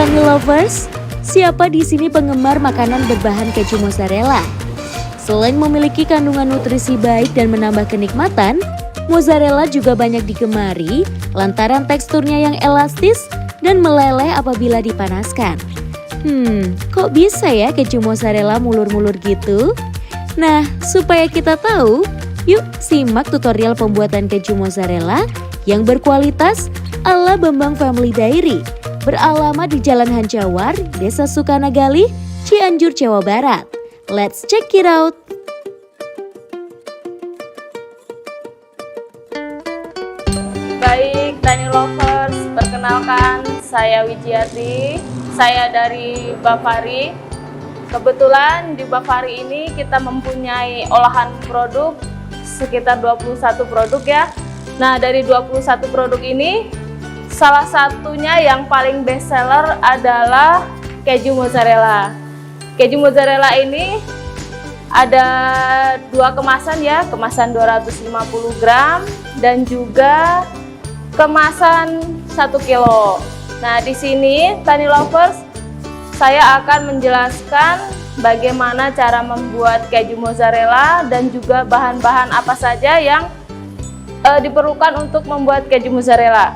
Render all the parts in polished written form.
Tani lovers, siapa di sini penggemar makanan berbahan keju mozzarella? Selain memiliki kandungan nutrisi baik dan menambah kenikmatan, mozzarella juga banyak digemari lantaran teksturnya yang elastis dan meleleh apabila dipanaskan. Kok bisa ya keju mozzarella mulur-mulur gitu? Nah, supaya kita tahu, yuk simak tutorial pembuatan keju mozzarella yang berkualitas ala Bambang Family Dairy, beralamat di Jalan Hancawar, Desa Sukanagali, Cianjur, Jawa Barat. Let's check it out! Baik, Tani lovers, perkenalkan saya Wijiati, saya dari Bafari. Kebetulan di Bafari ini kita mempunyai olahan produk sekitar 21 produk ya. Nah, dari 21 produk ini, salah satunya yang paling best seller adalah keju mozzarella. Keju mozzarella ini ada dua kemasan ya, kemasan 250 gram dan juga kemasan 1 kilo. Nah, di sini Tani lovers, saya akan menjelaskan bagaimana cara membuat keju mozzarella dan juga bahan-bahan apa saja yang diperlukan untuk membuat keju mozzarella.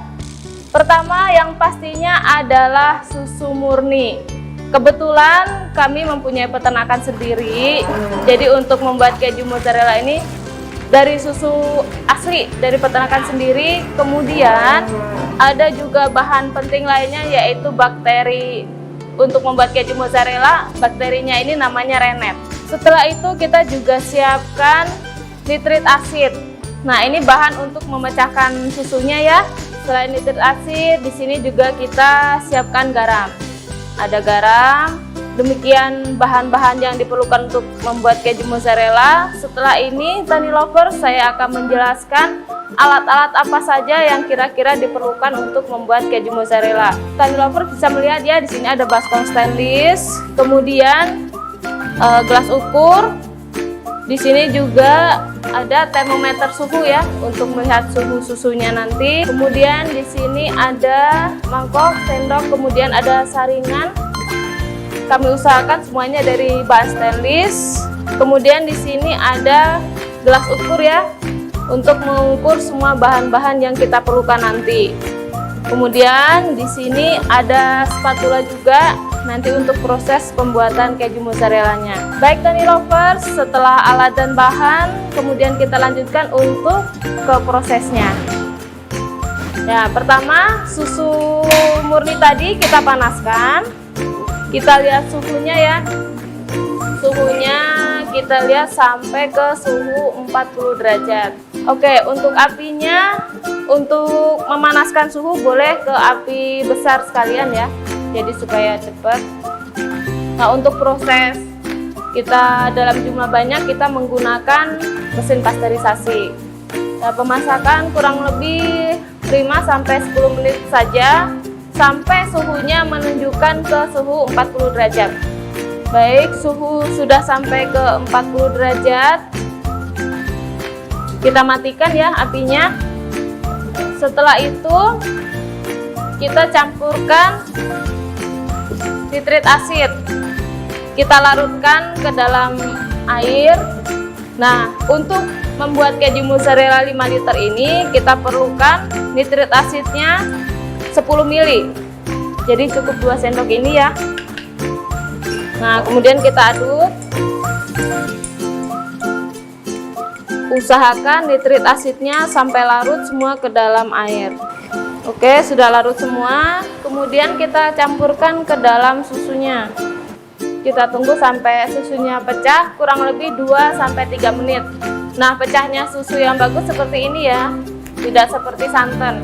Pertama, yang pastinya adalah susu murni. Kebetulan kami mempunyai peternakan sendiri, jadi untuk membuat keju mozzarella ini dari susu asli dari peternakan sendiri. Kemudian ada juga bahan penting lainnya, yaitu bakteri. Untuk membuat keju mozzarella, bakterinya ini namanya rennet. Setelah itu kita juga siapkan nitrit asid. Nah, ini bahan untuk memecahkan susunya ya. Selain nitrit asid, di sini juga kita siapkan garam. Ada garam. Demikian bahan-bahan yang diperlukan untuk membuat keju mozzarella. Setelah ini, Tani lovers, saya akan menjelaskan alat-alat apa saja yang kira-kira diperlukan untuk membuat keju mozzarella. Tani lovers bisa melihat ya, di sini ada baskom stainless, kemudian gelas ukur. Di sini juga ada termometer suhu ya untuk melihat suhu susunya nanti. Kemudian di sini ada mangkok, sendok, kemudian ada saringan. Kami usahakan semuanya dari bahan stainless. Kemudian di sini ada gelas ukur ya untuk mengukur semua bahan-bahan yang kita perlukan nanti. Kemudian di sini ada spatula juga nanti untuk proses pembuatan keju mozzarellanya. Baik Tani lovers, setelah alat dan bahan, kemudian kita lanjutkan untuk ke prosesnya. Ya, pertama susu murni tadi kita panaskan. Kita lihat suhunya ya. Suhunya kita lihat sampai ke suhu 40 derajat. Oke, untuk apinya, untuk memanaskan suhu boleh ke api besar sekalian ya, jadi supaya cepat. Nah, untuk proses kita dalam jumlah banyak, kita menggunakan mesin pasteurisasi. Nah, pemasakan kurang lebih 5-10 menit saja, sampai suhunya menunjukkan ke suhu 40 derajat. Baik, suhu sudah sampai ke 40 derajat. Kita matikan ya apinya. Setelah itu kita campurkan nitrit asid. Kita larutkan ke dalam air. Nah, untuk membuat keju mozzarella 5 liter ini kita perlukan nitrit asidnya 10 ml. Jadi cukup 2 sendok ini ya. Nah, kemudian kita aduk. Usahakan nitrit asidnya sampai larut semua ke dalam air. Oke, sudah larut semua. Kemudian kita campurkan ke dalam susunya. Kita tunggu sampai susunya pecah, kurang lebih 2-3 menit. Nah, pecahnya susu yang bagus seperti ini ya, tidak seperti santan.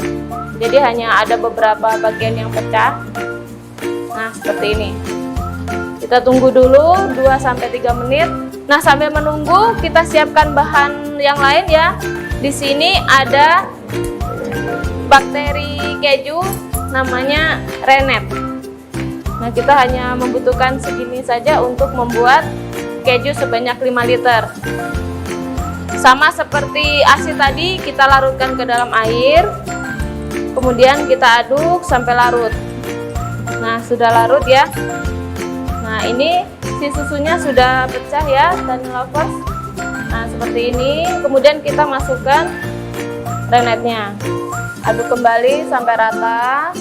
Jadi hanya ada beberapa bagian yang pecah. Nah, seperti ini. Kita tunggu dulu 2-3 menit. Nah, sambil menunggu kita siapkan bahan yang lain ya. Di sini ada bakteri keju namanya rennet. Nah, kita hanya membutuhkan segini saja untuk membuat keju sebanyak 5 liter. Sama seperti asid tadi, kita larutkan ke dalam air. Kemudian kita aduk sampai larut. Nah, sudah larut ya. Nah, ini si susunya sudah pecah ya, Tani Lovers. Nah, seperti ini. Kemudian kita masukkan renetnya. Aduk kembali sampai rata.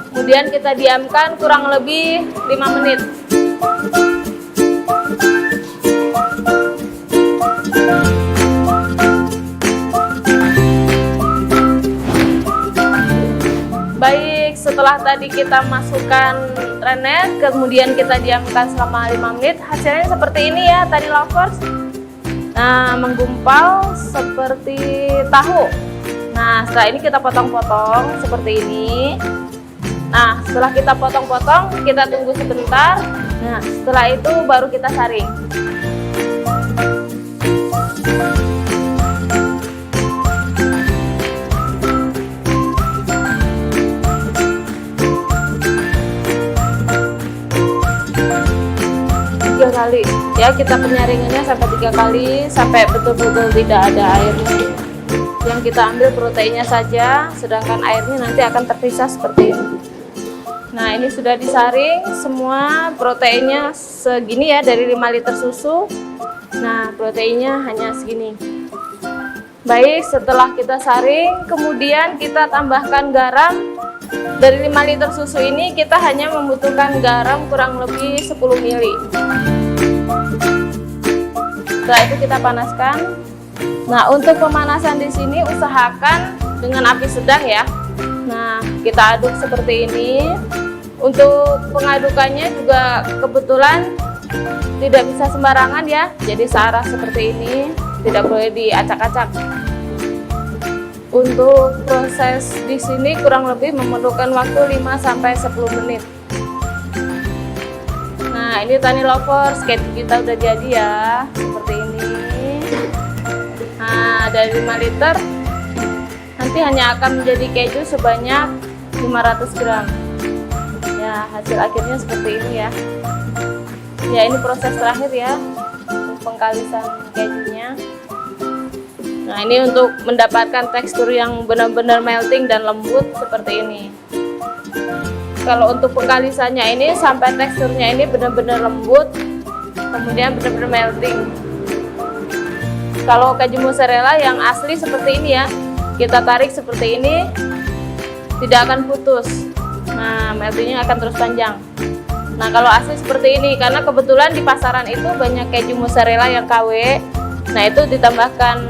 Kemudian kita diamkan kurang lebih 5 menit. Baik, setelah tadi kita masukkan renet, kemudian kita diamkan selama 5 menit, hasilnya seperti ini ya, Tani Lovers. Nah, menggumpal seperti tahu. Nah, setelah ini kita potong-potong seperti ini. Nah, setelah kita potong-potong, kita tunggu sebentar. Nah, setelah itu baru kita saring. Kali ya, kita penyaringannya sampai 3 kali sampai betul-betul tidak ada airnya. Yang kita ambil proteinnya saja, sedangkan airnya nanti akan terpisah seperti ini. Nah, ini sudah disaring semua proteinnya segini ya, dari 5 liter susu. Nah, proteinnya hanya segini. Baik, setelah kita saring, kemudian kita tambahkan garam. Dari 5 liter susu ini kita hanya membutuhkan garam kurang lebih 10 ml. Setelah itu kita panaskan. Nah, untuk pemanasan di sini usahakan dengan api sedang ya. Nah, kita aduk seperti ini. Untuk pengadukannya juga kebetulan tidak bisa sembarangan ya. Jadi searah seperti ini, tidak boleh diacak-acak. Untuk proses di sini kurang lebih memerlukan waktu 5-10 menit. Nah, ini Tani Lovers, keju kita udah jadi ya, seperti ini. Nah, dari 5 liter nanti hanya akan menjadi keju sebanyak 500 gram. Ya, hasil akhirnya seperti ini ya. Ya, ini proses terakhir ya, pengkalisan kejunya. Nah, ini untuk mendapatkan tekstur yang benar-benar melting dan lembut seperti ini. Kalau untuk pengkalisannya ini sampai teksturnya ini benar-benar lembut, kemudian benar-benar melting. Kalau keju mozzarella yang asli seperti ini ya, kita tarik seperti ini, tidak akan putus. Nah, meltingnya akan terus panjang. Nah, kalau asli seperti ini, karena kebetulan di pasaran itu banyak keju mozzarella yang KW. Nah, itu ditambahkan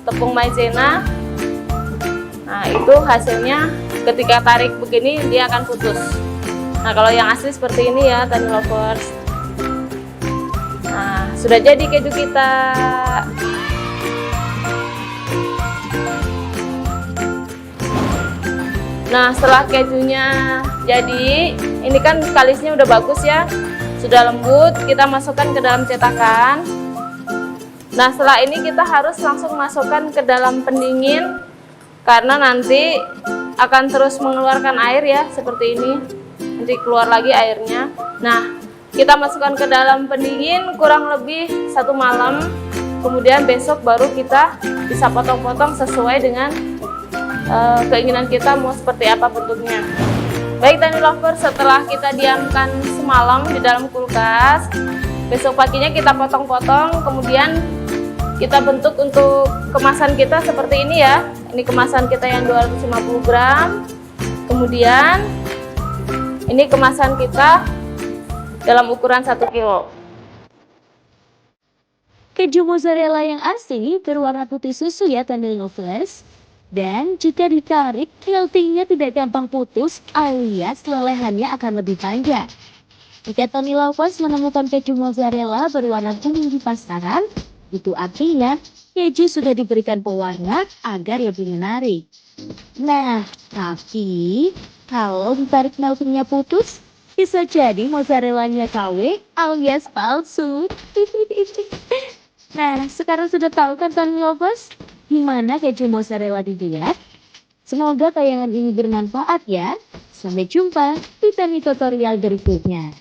tepung maizena. Nah, itu hasilnya ketika tarik begini dia akan putus. Nah, kalau yang asli seperti ini ya, Tani Lovers. Nah, sudah jadi keju kita. Nah, setelah kejunya jadi, ini kan kalisnya udah bagus ya, sudah lembut, kita masukkan ke dalam cetakan. Nah, setelah ini kita harus langsung masukkan ke dalam pendingin, karena nanti akan terus mengeluarkan air ya, seperti ini. Nanti keluar lagi airnya. Nah, kita masukkan ke dalam pendingin kurang lebih 1 malam. Kemudian besok baru kita bisa potong-potong sesuai dengan keinginan kita mau seperti apa bentuknya. Baik Tani Lovers, setelah kita diamkan semalam di dalam kulkas, besok paginya kita potong-potong, kemudian kita bentuk untuk kemasan kita seperti ini ya. Ini kemasan kita yang 250 gram. Kemudian ini kemasan kita dalam ukuran 1 kilo. Keju mozzarella yang asli berwarna putih susu ya Tani Lovers. Dan jika ditarik, meltingnya tidak gampang putus alias lelehannya akan lebih panjang. Jika Tani Lovers menemukan keju mozzarella berwarna kuning di pasaran, itu artinya keju sudah diberikan pewarna agar lebih menarik. Nah, tapi kalau ditarik meltingnya putus, bisa jadi mozzarellanya KW alias palsu. Nah, sekarang sudah tahu kan Tani Lovers, gimana keju mozzarella dibuat? Semoga tayangan ini bermanfaat ya. Sampai jumpa di Tani tutorial berikutnya.